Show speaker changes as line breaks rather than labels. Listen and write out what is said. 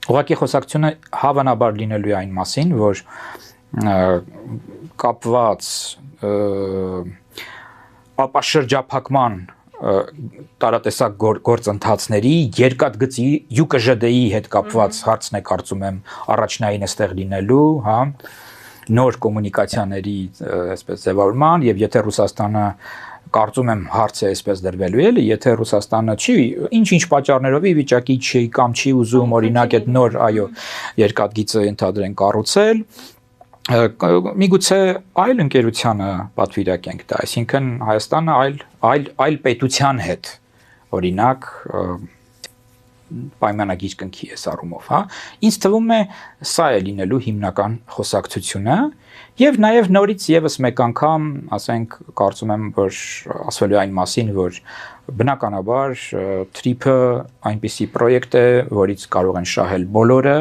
ուղղակի խոսակցությունը հավանաբար լինելու է այն մասին, որ կապված ապաշրջափակման տարատեսակ գործընթացների երկաթգծի ՅՈՒԿԺԴ-ի հետ կապված հարցն է կարծում եմ առաջնային այստեղ լինելու, հա, նոր կոմունիկացիաների այսպես ձևավորման եւ եթե Ռուսաստանը կարծում եմ հարցը այսպես դրվելու է, եթե Ռուսաստանը չի ինչ պատճառներով ի վիճակի չի կամ չի ուզում օրինակ այդ նոր այո երկաթգիծը ընդհանրեն կառուցել, միգուցե այլ ընկերությանը պատվիրակենք դա, այսինքն Հայաստանը այլ պետության հետ օրինակ պայմանագիր կնքի այս առումով, հա, ինձ թվում է սա է լինելու հիմնական խոսակցությունը եւ նաեւ նորից եւս մեկ անգամ, ասենք, կարծում եմ, որ ասվելու այն մասին, որ բնականաբար TRIP-ը այնպիսի պրոյեկտ է, որից կարող են շահել բոլորը